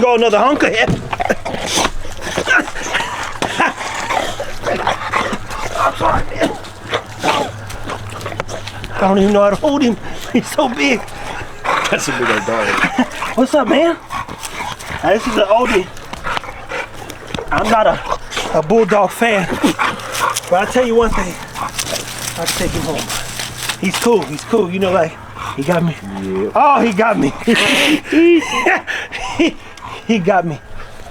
go another hunker here. I'm sorry, man. I don't even know how to hold him. He's so big. That's a big old dog. What's up, man? This is an oldie. I'm not a Bulldog fan, but I'll tell you one thing. I'll take him home. He's cool. You know, like, he got me. Yeah. Oh, he got me. he got me.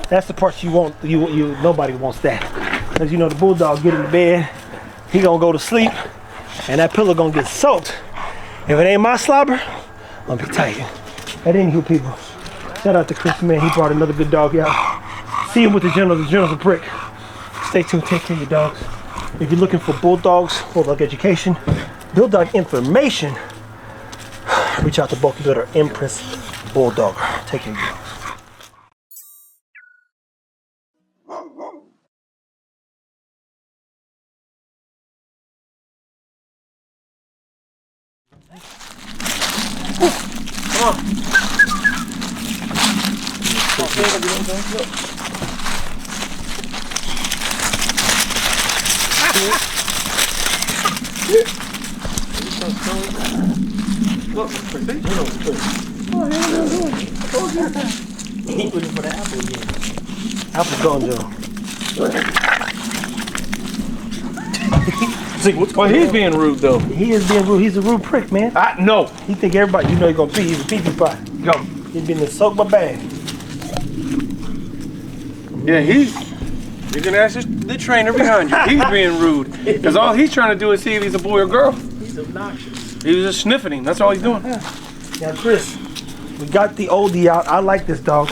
That's the part you want. Nobody wants that. Cause you know the Bulldog get in the bed, he gonna go to sleep, and that pillow gonna get soaked. If it ain't my slobber, I'm gonna be tight. That ain't you people. Shout out to Chris, man. He brought another good dog out. See him with the general. The general's a brick. Stay tuned. Take care of your dogs. If you're looking for Bulldogs, Bulldog education, Bulldog information, reach out to both of them. Empress Bulldog. Take care of your dogs. Come on. Look, he put it for the apple again. Apple's gone, Joe. Well, he's being rude though. He is being rude. He's a rude prick, man. No. He think everybody, you know, he's gonna pee. He's a pee pot. Go. He's been to soak my bag. Yeah, you can ask the trainer behind you. He's being rude. Because all he's trying to do is see if he's a boy or girl. He's obnoxious. He was just sniffing him. That's all he's doing. Yeah. Now, Chris, we got the oldie out. I like this dog.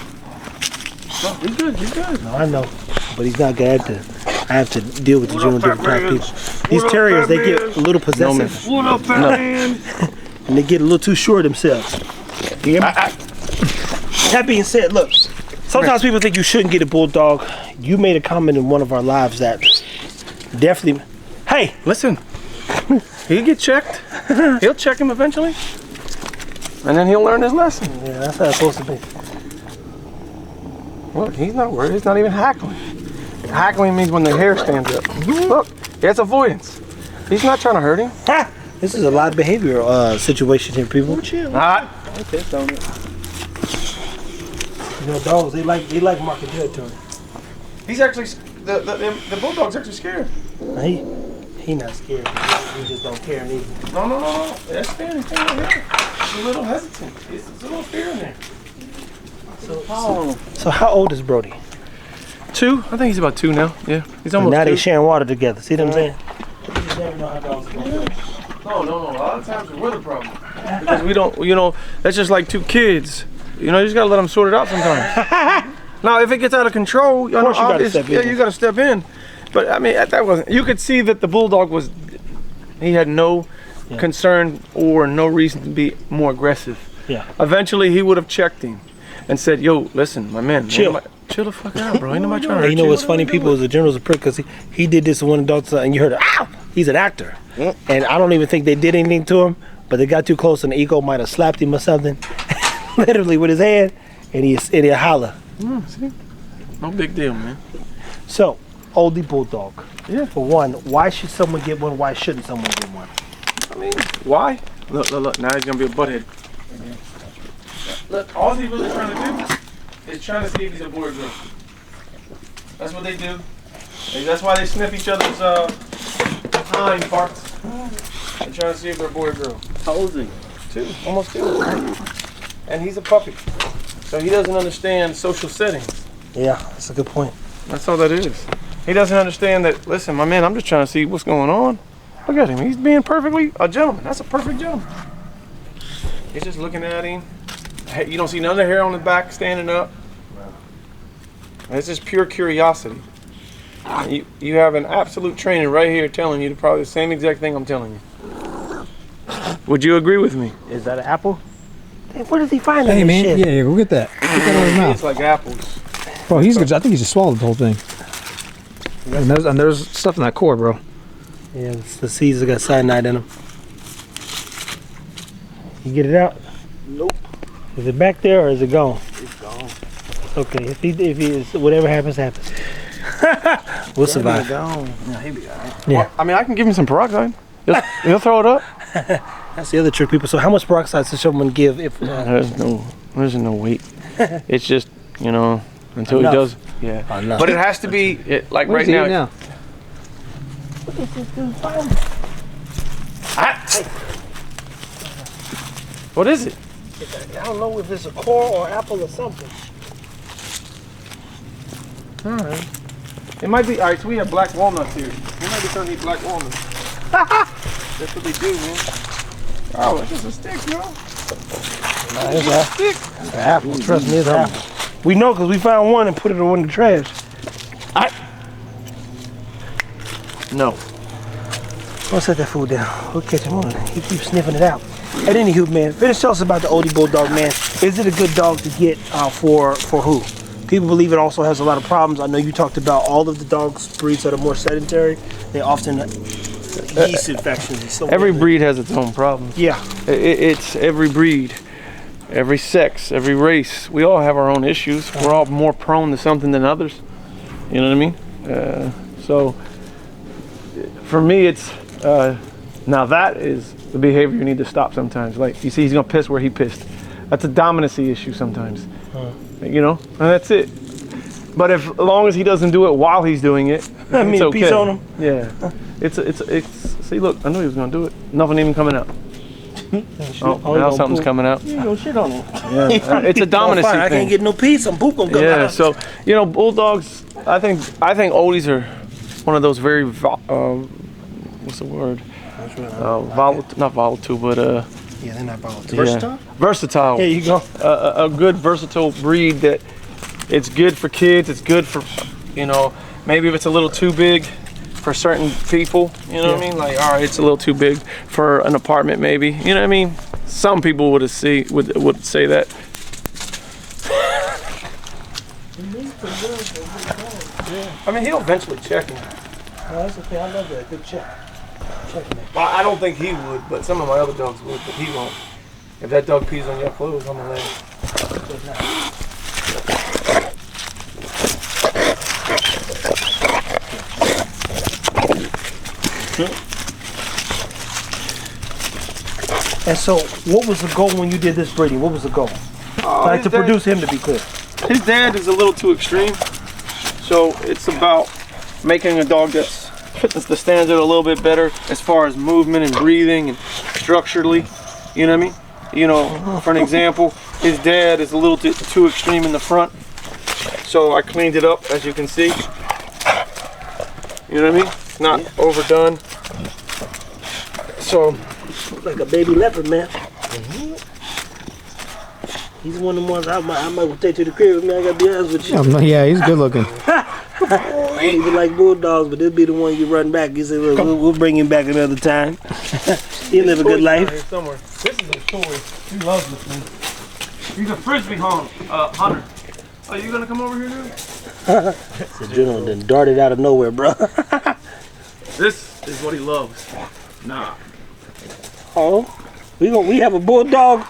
No, he's good. He's good. No, I know, but he's not good. I have to deal with the different kind of people. These terriers, they get a little possessive. What up, fat man? And they get a little too sure of themselves. You hear me? That being said, look, sometimes people think you shouldn't get a Bulldog. You made a comment in one of our lives that definitely, hey, Listen, he'll get checked. He'll check him eventually. And then he'll learn his lesson. yeah, that's how it's supposed to be. Look, he's not worried. He's not even hackling. Hackling means when the hair stands up. Look, it's avoidance. He's not trying to hurt him. Ha! This is a lot of behavioral situation here, people. Okay, don't it? You know, dogs, they like marking territory. He's actually, the Bulldog's actually scared. He not scared. He just don't care neither. No. That's scared. He's right here. He's a little hesitant. There's a little fear in there. So how old is Brody? 2? I think he's about 2 now. Yeah, he's almost now 2. they sharing water together. See what I'm saying? You just never know how dogs go. No. A lot of times we're the problem. Because we don't, that's just like 2 kids. You just gotta let them sort it out sometimes. Now, if it gets out of control, you gotta step in. But I mean, that wasn't. You could see that the Bulldog he had no concern or no reason to be more aggressive. Yeah. Eventually, he would have checked him and said, "Yo, listen, my man, chill the fuck out, bro. Ain't nobody trying to hurt you." You know what's funny? People, the general's a prick because he did this to one adult and you heard, "Ow!" He's an actor, and I don't even think they did anything to him, but they got too close and the ego might have slapped him or something, literally with his hand, and he holler. See? No big deal, man. So, oldie Bulldog. Yeah. For one, why should someone get one? Why shouldn't someone get one? I mean, why? Look. Now he's gonna be a butthead. Look, all he's really trying to do is trying to see if he's a boy or girl. That's what they do. That's why they sniff each other's hind parts. They're trying to see if they're a boy or girl. How old is he? 2, almost 2. And he's a puppy. So he doesn't understand social settings. Yeah, that's a good point. That's all that is. He doesn't understand that, listen, my man, I'm just trying to see what's going on. Look at him. He's being perfectly a gentleman. That's a perfect gentleman. He's just looking at him. Hey, you don't see none of the hair on the back standing up. It's just pure curiosity. You have an absolute trainer right here telling you probably the same exact thing I'm telling you. Would you agree with me? Is that an apple? Hey, where does he find that? Hey man, shit? yeah, go get that. Get that out of his mouth. It's like apples. Bro, I think he just swallowed the whole thing. And there's stuff in that core, bro. Yeah, the seeds have got cyanide in them. You get it out? Nope. Is it back there or is it gone? It's gone. Okay, if he is, whatever happens, happens. We'll survive. Yeah, he'll be all right. Yeah. Well, I mean, I can give him some peroxide. He'll throw it up. That's the other trick, people. So how much peroxide should someone give if... There's no weight. It's just, you know, until Enough. he does. Yeah. Enough. But it has to be, like What right is he now. eating now? What is it? I don't know if it's a core or apple or something. All right. It might be, all right, so we have black walnuts here. We might be trying to eat black walnuts. That's what they do, man. Oh, it's just a stick, bro. It's a stick. It's an apple. Trust me, it's an apple. We know because we found one and put it in the trash. No. Don't set that food down. We'll catch him on it. He keeps sniffing it out. At anywho, man, tell us about the oldie Bulldog, man. Is it a good dog to get for who? People believe it also has a lot of problems. I know you talked about all of the dogs breeds that are more sedentary. They often yeast infections. And so Every breed has its own problems. Yeah. It's every breed, every sex, every race. We all have our own issues. We're all more prone to something than others. You know what I mean? So for me, it's now that is the behavior you need to stop sometimes. Like you see, he's gonna piss where he pissed. That's a dominancy issue sometimes. You know, and that's it. But as long as he doesn't do it while he's doing it, I mean, it's okay. peace on him. Yeah, it's. See, look, I knew he was gonna do it. Nothing even coming out. Oh, now something's coming out. You go shit on him. Yeah, it's a dominancy I thing. can't get no peace. Some poop gonna come Yeah, out. so you know, Bulldogs. I think oldies are one of those very what's the word? Volatile, not volatile, but yeah, they're not volatile. versatile. Versatile. There you go. A good versatile breed that it's good for kids. It's good for, you know, maybe if it's a little too big for certain people. You know what I mean? Like, all right, it's a little too big for an apartment, maybe. You know what I mean? Some people would say that. I mean, he'll eventually check him. That's okay. I love that. Good check. Well, I don't think he would, but some of my other dogs would, but he won't. If that dog pees on your clothes, I'm gonna let him. And so, what was the goal when you did this breeding? What was the goal? Like to produce him, to be clear. His dad is a little too extreme, so it's about making a dog that fits the standard a little bit better as far as movement and breathing and structurally. You know what I mean? You know, for an example, his dad is a little too extreme in the front, so I cleaned it up, as you can see. You know what I mean? It's not overdone. So, Like a baby leopard, man. He's one of the ones I might take to the crib with me. I gotta be honest with you. Yeah, he's good looking. I ain't even like Bulldogs, but this be the one you run back. You say, look, we'll bring him back another time. He'll live a good life. somewhere. This is a toy. He loves this thing. He's a frisbee hunter. Are you gonna come over here, dude? The gentleman done darted out of nowhere, bro. This is what he loves. Nah. Oh, we have a bulldog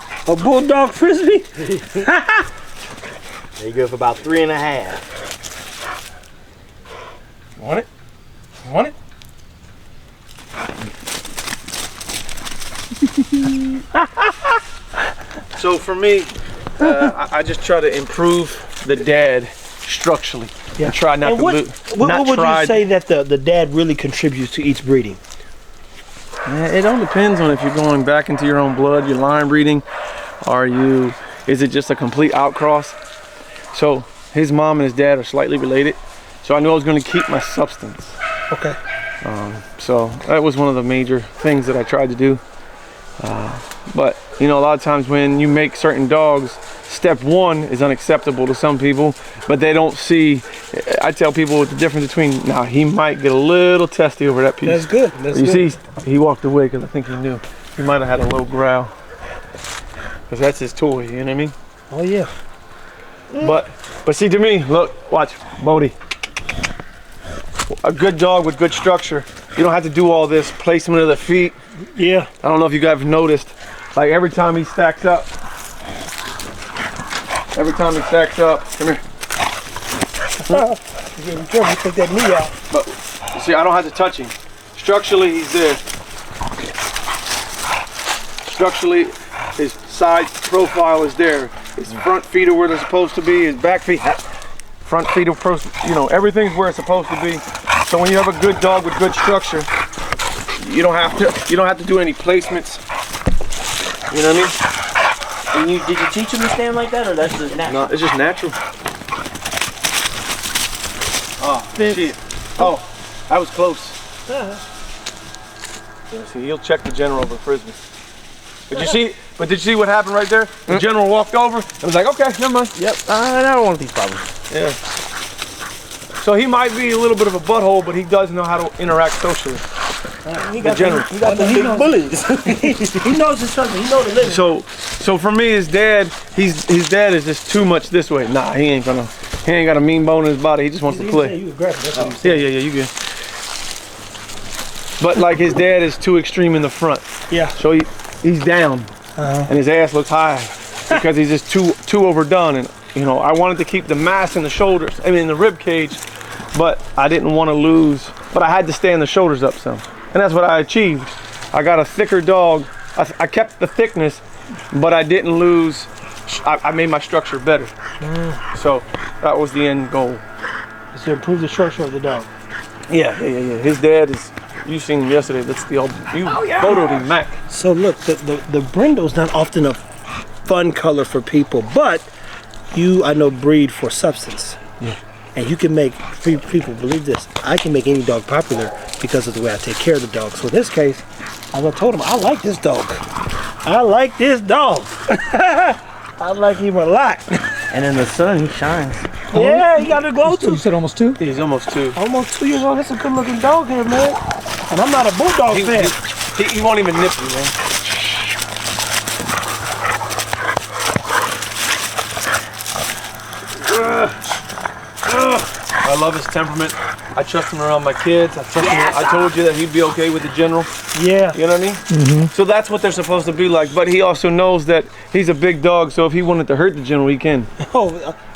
frisbee. There you go for about 3.5. Want it? Want it? So for me, I just try to improve the dad structurally. Yeah. And try not And to what would you say that the dad really contributes to each breeding? It all depends on if you're going back into your own blood, your line breeding, is it just a complete outcross? So his mom and his dad are slightly related. So I knew I was going to keep my substance. Okay. So that was one of the major things that I tried to do. But you know, a lot of times when you make certain dogs, step one is unacceptable to some people, but they don't see. I tell people the difference between, now he might get a little testy over that piece. That's good. You see, he walked away because I think he knew. He might have had a low growl. Because that's his toy, you know what I mean? Oh yeah. But see, to me, look, watch, Bodie. A good dog with good structure. You don't have to do all this placement of the feet. Yeah. I don't know if you guys have noticed, like every time he stacks up, come here. Yeah, be careful, take that knee out. But see, I don't have to touch him. Structurally, he's there. Structurally, his side profile is there. His front feet are where they're supposed to be. His back feet, front feet are, everything's where it's supposed to be. So when you have a good dog with good structure, you don't have to do any placements. You know what I mean? Did you teach him to stand like that, or that's just natural? No, it's just natural. Oh, shit. Oh, that was close. Yeah, see, he'll check the general over frisbee. Did you see what happened right there? The general walked over and was like, okay, never mind. Yep, I don't want these problems. Yeah. So he might be a little bit of a butthole, but he does know how to interact socially. He got the big bullies. He knows his something. He knows the limit. So for me, his dad is just too much this way. Nah, he ain't got a mean bone in his body. He just wants to play. You aggressive. That's what I'm Yeah, you good. But like his dad is too extreme in the front. Yeah. So he's down, and his ass looks high because he's just too overdone. And I wanted to keep the mass in the shoulders, in the rib cage, but I didn't want to lose. But I had to stand the shoulders up some, and that's what I achieved. I got a thicker dog. I kept the thickness, but I didn't lose. I made my structure better. So that was the end goal. To improve the structure of the dog. Yeah. His dad is. You seen him yesterday. That's the old. You photoed him, Mac. So look, the Brendo's not often a fun color for people, but I know breed for substance. Yeah. And you can make people believe this. I can make any dog popular because of the way I take care of the dog. So in this case, as I told him, I like this dog. I like this dog. I like him a lot. And in the sun, he shines. Yeah, he got a glow too. You said almost 2? He's almost 2. Almost 2 years old. That's a good looking dog here, man. And I'm not a Bulldog fan. He won't even nip you, man. I love his temperament. I trust him around my kids. I told you that he'd be okay with the general. Yeah. You know what I mean? Mm-hmm. So that's what they're supposed to be like. But he also knows that he's a big dog, so if he wanted to hurt the general, he can.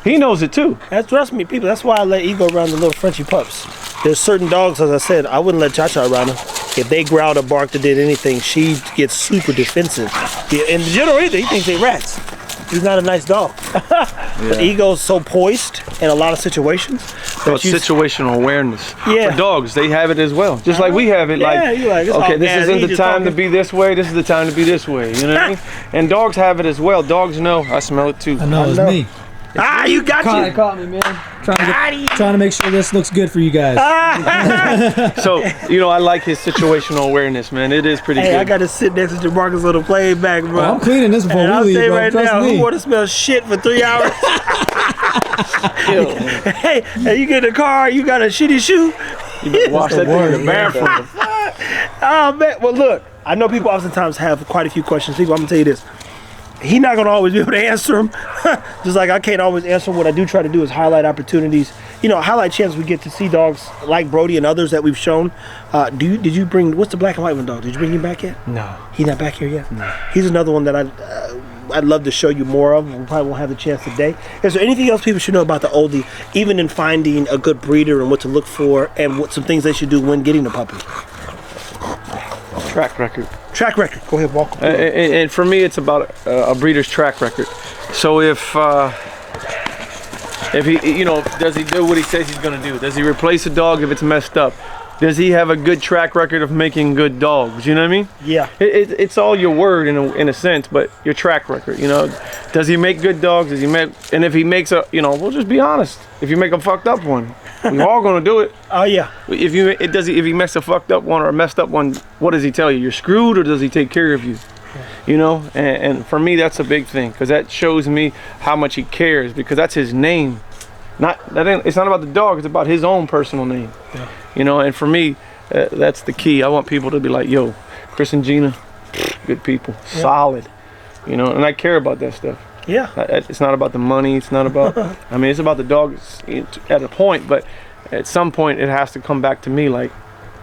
He knows it too. Trust me, people. That's why I let Ego around the little Frenchy pups. There's certain dogs, as I said, I wouldn't let Cha-Cha around them. If they growled or barked or did anything, she gets super defensive. And the general either, he thinks they rats. He's not a nice dog. But Ego's so poised in a lot of situations. So it's situational awareness. Yeah. For dogs, they have it as well. Just like we have it. Okay, this isn't the time to be this way. This is the time to be this way. You know what I mean? And dogs have it as well. Dogs know. I smell it too. I know, it's me. You got you. Caught me, man. Trying to make sure this looks good for you guys. So, I like his situational awareness, man. It is pretty good. I got to sit next to Jamarcus little playback, bro. I'm cleaning this before we leave, bro. Right now, who want to smell shit for 3 hours? Hey, you get in the car, you got a shitty shoe. You better wash that thing in the bathroom. Oh, man. Well, look, I know people oftentimes have quite a few questions. People, I'm going to tell you this. He's not going to always be able to answer them. Just like I can't always answer. What I do try to do is highlight opportunities. Highlight chances we get to see dogs like Brody and others that we've shown. Did you bring, what's the black and white one dog? Did you bring him back yet? No. He's not back here yet? No. He's another one that I'd love to show you more of. We probably won't have the chance today. Is there anything else people should know about the oldie, even in finding a good breeder and what to look for and what some things they should do when getting a puppy? Track record. Track record. Go ahead, walk. And for me, it's about a breeder's track record. So if he, does he do what he says he's going to do? Does he replace a dog if it's messed up? Does he have a good track record of making good dogs? You know what I mean? Yeah. It's all your word in a sense, but your track record. Does he make good dogs? And if he makes we'll just be honest. If you make a fucked up one, we're all gonna do it. Oh yeah. If he makes a fucked up one or a messed up one, what does he tell you? You're screwed, or does he take care of you? And for me, that's a big thing, because that shows me how much he cares, because that's his name. It's not about the dog, it's about his own personal name. Yeah. And for me, that's the key. I want people to be like, yo, Chris and Gina, good people, solid. And I care about that stuff. Yeah. It's not about the money, it's not about, it's about the dog at a point, but at some point it has to come back to me like,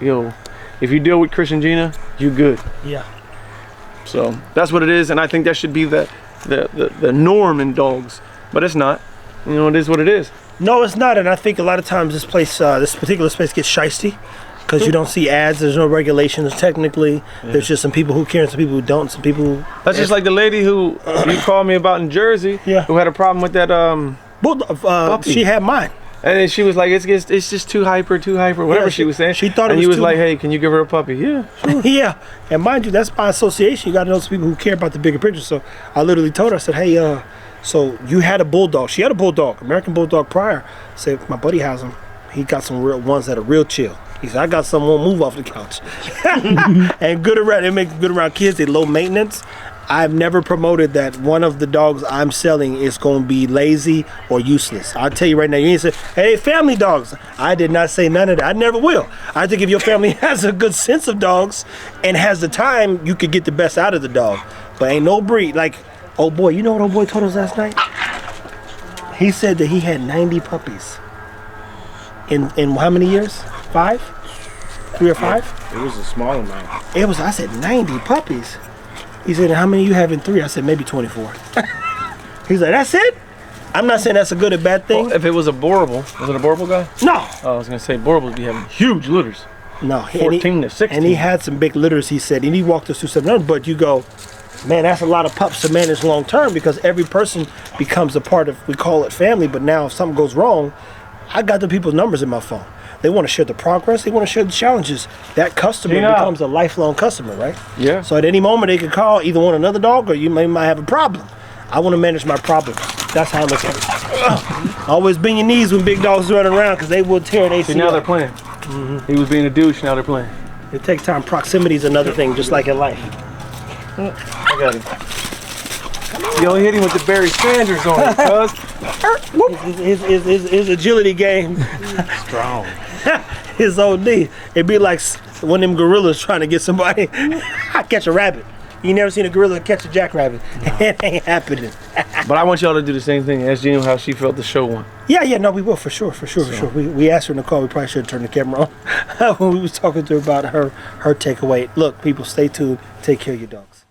yo, if you deal with Chris and Gina, you good. Yeah. So that's what it is, and I think that should be the norm in dogs, but it's not. It is what it is. No, it's not, and I think a lot of times this particular space gets shiesty because you don't see ads. There's no regulations technically. There's just some people who care and some people who don't. Some people. That's just like the lady who you called me about in Jersey. Yeah. Who had a problem with that Bulldog, puppy. she had mine. And then she was like, it's just too hyper, whatever Yeah, she was saying. she thought it and was you was too- like, hey, can you give her a puppy? Yeah. Yeah, and mind you, that's by association. You got to know some people who care about the bigger picture. So I literally told her, I said, hey, so you had a Bulldog. She had a Bulldog, American Bulldog prior. I said, my buddy has them. He got some real ones that are real chill. He said, I got some won't move off the couch. And good around, they make good around kids. They low maintenance. I've never promoted that one of the dogs I'm selling is going to be lazy or useless. I'll tell you right now, you ain't say, hey, family dogs. I did not say none of that. I never will. I think if your family has a good sense of dogs and has the time, you could get the best out of the dog. But ain't no breed. Like, oh boy, you know what old boy told us last night? He said that he had 90 puppies. In how many years? 5? 3 or 5? It was a small amount. It was, I said 90 puppies. He said, how many you have in 3? I said, maybe 24. He's like, that's it? I'm not saying that's a good or bad thing. Well, if it was a Borable, was it a Borable guy? No. Oh, I was going to say, Borables be having huge litters. No. 14 to 16. And he had some big litters, he said, and he walked us through some numbers, but you go, man, that's a lot of pups to manage long term because every person becomes a part of, we call it family, but now if something goes wrong, I got the people's numbers in my phone. They want to share the progress. They want to share the challenges. That customer becomes a lifelong customer, right? Yeah. So at any moment they could call, either want another dog or you might have a problem. I want to manage my problems. That's how I look at it. Always bend your knees when big dogs run around because they will tear an ACL. See, now they're playing. He was being a douche, now they're playing. It takes time. Proximity is another thing, just like in life. I got him. Yo, hit him with the Barry Sanders on it, cuz. His agility game. Strong. His OD. It'd be like one of them gorillas trying to get somebody. I catch a rabbit. You never seen a gorilla catch a jackrabbit. No. It ain't happening. But I want y'all to do the same thing. Ask Gino how she felt the show won. Yeah, no, we will for sure. We asked her in the call. We probably should have turned the camera on when we was talking to her about her takeaway. Look, people, stay tuned. Take care of your dogs.